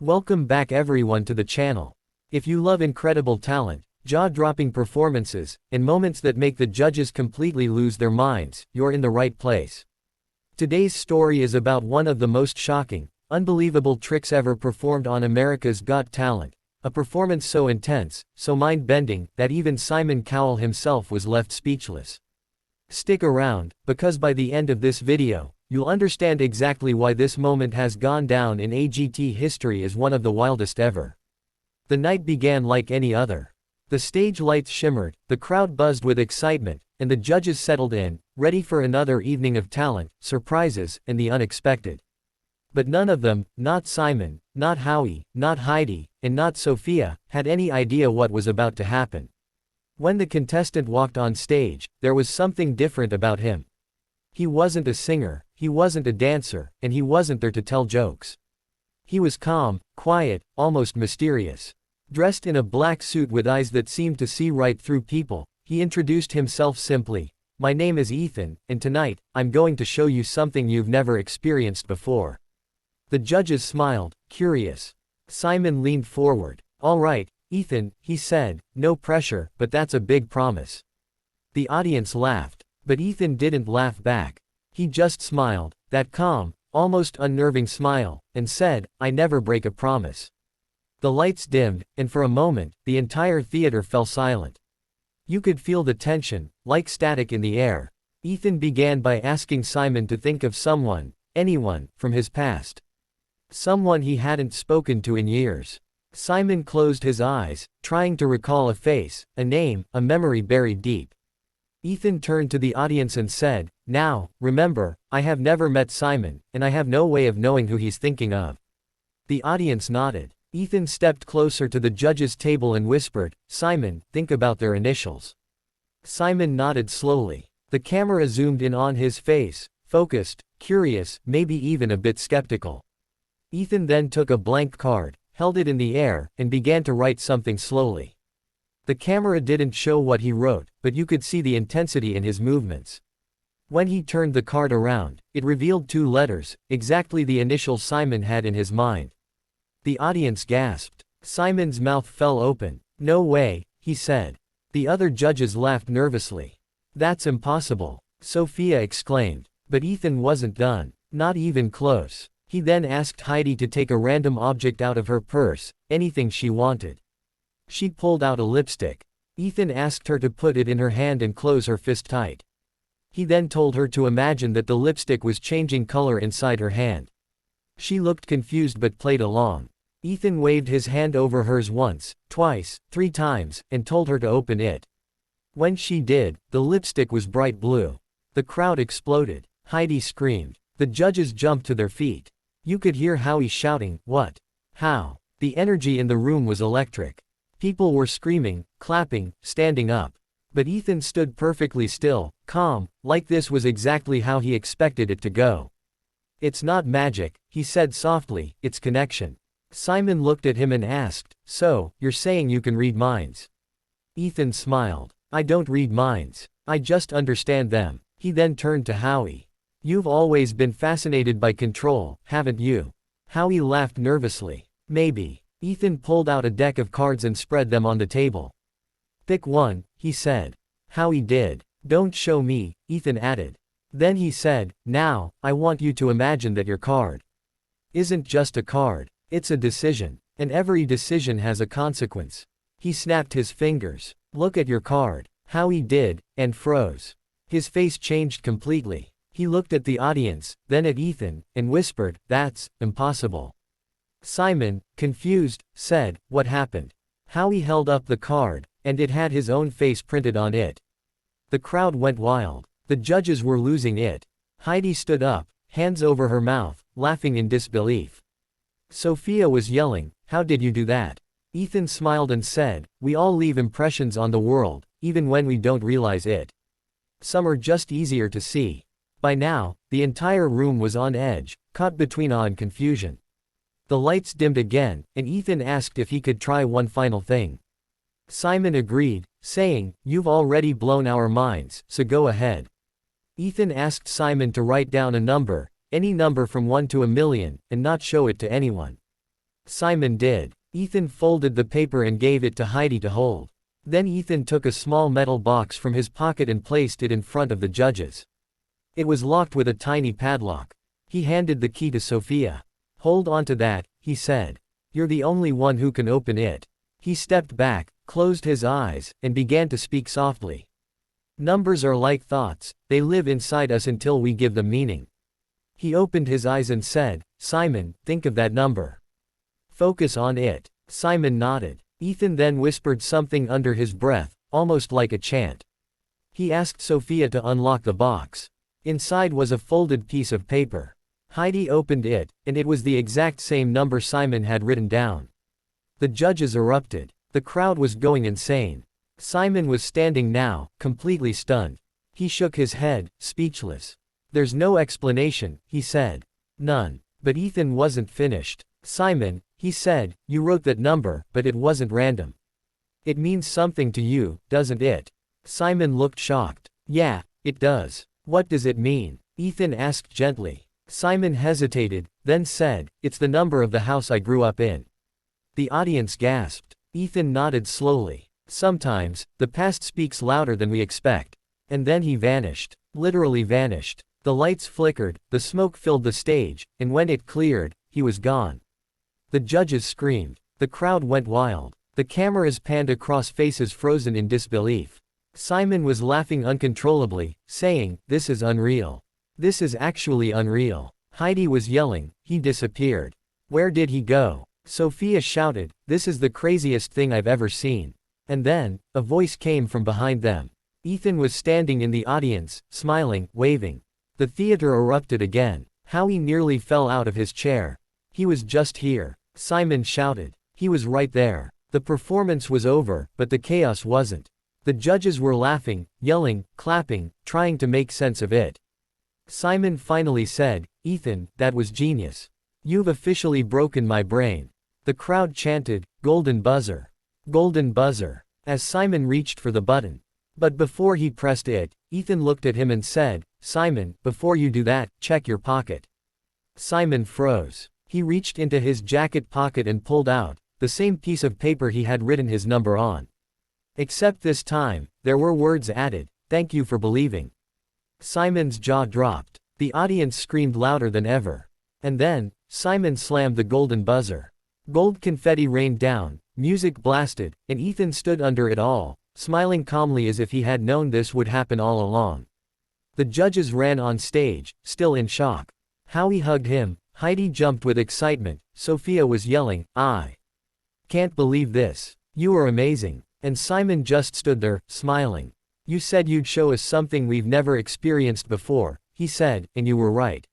Welcome back everyone to the channel. If you love incredible talent, jaw-dropping performances, and moments that make the judges completely lose their minds, you're in the right place. Today's story is about one of the most shocking, unbelievable tricks ever performed on America's Got Talent, a performance so intense, so mind-bending, that even Simon Cowell himself was left speechless. Stick around, because by the end of this video, you'll understand exactly why this moment has gone down in AGT history as one of the wildest ever. The night began like any other. The stage lights shimmered, the crowd buzzed with excitement, and the judges settled in, ready for another evening of talent, surprises, and the unexpected. But none of them, not Simon, not Howie, not Heidi, and not Sophia, had any idea what was about to happen. When the contestant walked on stage, there was something different about him. He wasn't a singer, he wasn't a dancer, and he wasn't there to tell jokes. He was calm, quiet, almost mysterious. Dressed in a black suit with eyes that seemed to see right through people, he introduced himself simply. "My name is Ethan, and tonight, I'm going to show you something you've never experienced before." The judges smiled, curious. Simon leaned forward. "All right, Ethan," he said, "no pressure, but that's a big promise." The audience laughed. But Ethan didn't laugh back. He just smiled, that calm, almost unnerving smile, and said, "I never break a promise." The lights dimmed, and for a moment, the entire theater fell silent. You could feel the tension, like static in the air. Ethan began by asking Simon to think of someone, anyone, from his past. Someone he hadn't spoken to in years. Simon closed his eyes, trying to recall a face, a name, a memory buried deep. Ethan turned to the audience and said, "Now, remember, I have never met Simon, and I have no way of knowing who he's thinking of." The audience nodded. Ethan stepped closer to the judges' table and whispered, "Simon, think about their initials." Simon nodded slowly. The camera zoomed in on his face, focused, curious, maybe even a bit skeptical. Ethan then took a blank card, held it in the air, and began to write something slowly. The camera didn't show what he wrote, but you could see the intensity in his movements. When he turned the card around, it revealed two letters, exactly the initials Simon had in his mind. The audience gasped. Simon's mouth fell open. "No way," he said. The other judges laughed nervously. "That's impossible," Sophia exclaimed. But Ethan wasn't done. Not even close. He then asked Heidi to take a random object out of her purse, anything she wanted. She pulled out a lipstick. Ethan asked her to put it in her hand and close her fist tight. He then told her to imagine that the lipstick was changing color inside her hand. She looked confused but played along. Ethan waved his hand over hers once, twice, 3 times, and told her to open it. When she did, the lipstick was bright blue. The crowd exploded. Heidi screamed. The judges jumped to their feet. You could hear Howie shouting, "What? How?" The energy in the room was electric. People were screaming, clapping, standing up. But Ethan stood perfectly still, calm, like this was exactly how he expected it to go. "It's not magic," he said softly, "it's connection." Simon looked at him and asked, "So, you're saying you can read minds?" Ethan smiled. "I don't read minds. I just understand them." He then turned to Howie. "You've always been fascinated by control, haven't you?" Howie laughed nervously. "Maybe." Ethan pulled out a deck of cards and spread them on the table. "Pick one," he said. Howie did. "Don't show me," Ethan added. Then he said, "Now, I want you to imagine that your card isn't just a card, it's a decision. And every decision has a consequence." He snapped his fingers. "Look at your card." Howie did, and froze. His face changed completely. He looked at the audience, then at Ethan, and whispered, "That's impossible." Simon, confused, said, "What happened?" Howie held up the card, and it had his own face printed on it. The crowd went wild. The judges were losing it. Heidi stood up, hands over her mouth, laughing in disbelief. Sophia was yelling, "How did you do that?" Ethan smiled and said, "We all leave impressions on the world, even when we don't realize it. Some are just easier to see." By now, the entire room was on edge, caught between awe and confusion. The lights dimmed again, and Ethan asked if he could try one final thing. Simon agreed, saying, "You've already blown our minds, so go ahead." Ethan asked Simon to write down a number, any number from 1 to 1,000,000, and not show it to anyone. Simon did. Ethan folded the paper and gave it to Heidi to hold. Then Ethan took a small metal box from his pocket and placed it in front of the judges. It was locked with a tiny padlock. He handed the key to Sophia. "Hold on to that," he said. "You're the only one who can open it." He stepped back, closed his eyes, and began to speak softly. "Numbers are like thoughts, they live inside us until we give them meaning." He opened his eyes and said, "Simon, think of that number. Focus on it." Simon nodded. Ethan then whispered something under his breath, almost like a chant. He asked Sophia to unlock the box. Inside was a folded piece of paper. Heidi opened it, and it was the exact same number Simon had written down. The judges erupted. The crowd was going insane. Simon was standing now, completely stunned. He shook his head, speechless. "There's no explanation," he said. "None." But Ethan wasn't finished. "Simon," he said, "you wrote that number, but it wasn't random. It means something to you, doesn't it?" Simon looked shocked. "Yeah, it does." "What does it mean?" Ethan asked gently. Simon hesitated, then said, "It's the number of the house I grew up in." The audience gasped. Ethan nodded slowly. "Sometimes, the past speaks louder than we expect." And then he vanished. Literally vanished. The lights flickered, the smoke filled the stage, and when it cleared, he was gone. The judges screamed. The crowd went wild. The cameras panned across faces frozen in disbelief. Simon was laughing uncontrollably, saying, "This is unreal. This is actually unreal." Heidi was yelling, "He disappeared. Where did he go?" Sophia shouted, "This is the craziest thing I've ever seen." And then, a voice came from behind them. Ethan was standing in the audience, smiling, waving. The theater erupted again. Howie nearly fell out of his chair. "He was just here," Simon shouted. "He was right there." The performance was over, but the chaos wasn't. The judges were laughing, yelling, clapping, trying to make sense of it. Simon finally said, "Ethan, that was genius. You've officially broken my brain." The crowd chanted, "Golden buzzer. Golden buzzer," as Simon reached for the button. But before he pressed it, Ethan looked at him and said, "Simon, before you do that, check your pocket." Simon froze. He reached into his jacket pocket and pulled out the same piece of paper he had written his number on. Except this time, there were words added, "Thank you for believing." Simon's jaw dropped. The audience screamed louder than ever. And then, Simon slammed the golden buzzer. Gold confetti rained down, music blasted, and Ethan stood under it all, smiling calmly as if he had known this would happen all along. The judges ran on stage, still in shock. Howie hugged him, Heidi jumped with excitement, Sophia was yelling, "I can't believe this. You are amazing." And Simon just stood there, smiling. "You said you'd show us something we've never experienced before," he said, "and you were right."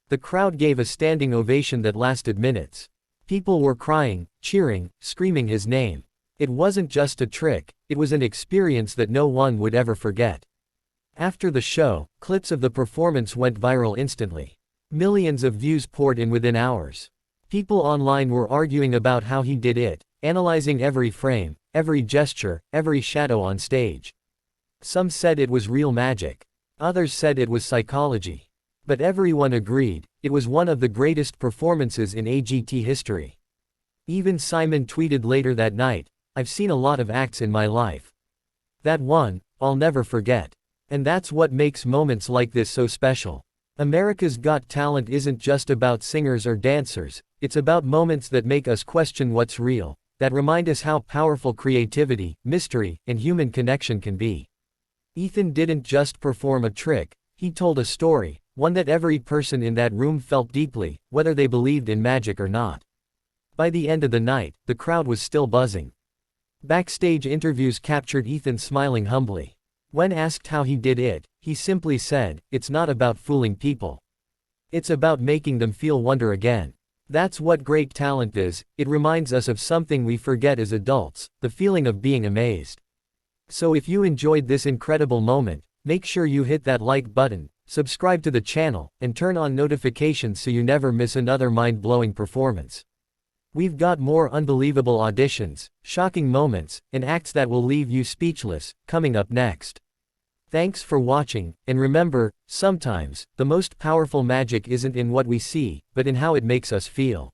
The crowd gave a standing ovation that lasted minutes. People were crying, cheering, screaming his name. It wasn't just a trick, it was an experience that no one would ever forget. After the show, clips of the performance went viral instantly. Millions of views poured in within hours. People online were arguing about how he did it, analyzing every frame, every gesture, every shadow on stage. Some said it was real magic. Others said it was psychology. But everyone agreed, it was one of the greatest performances in AGT history. Even Simon tweeted later that night, "I've seen a lot of acts in my life. That one, I'll never forget." And that's what makes moments like this so special. America's Got Talent isn't just about singers or dancers, it's about moments that make us question what's real, that remind us how powerful creativity, mystery, and human connection can be. Ethan didn't just perform a trick, he told a story, one that every person in that room felt deeply, whether they believed in magic or not. By the end of the night, the crowd was still buzzing. Backstage interviews captured Ethan smiling humbly. When asked how he did it, he simply said, "It's not about fooling people. It's about making them feel wonder again." That's what great talent is, it reminds us of something we forget as adults, the feeling of being amazed. So if you enjoyed this incredible moment, make sure you hit that like button, subscribe to the channel, and turn on notifications so you never miss another mind-blowing performance. We've got more unbelievable auditions, shocking moments, and acts that will leave you speechless, coming up next. Thanks for watching, and remember, sometimes, the most powerful magic isn't in what we see, but in how it makes us feel.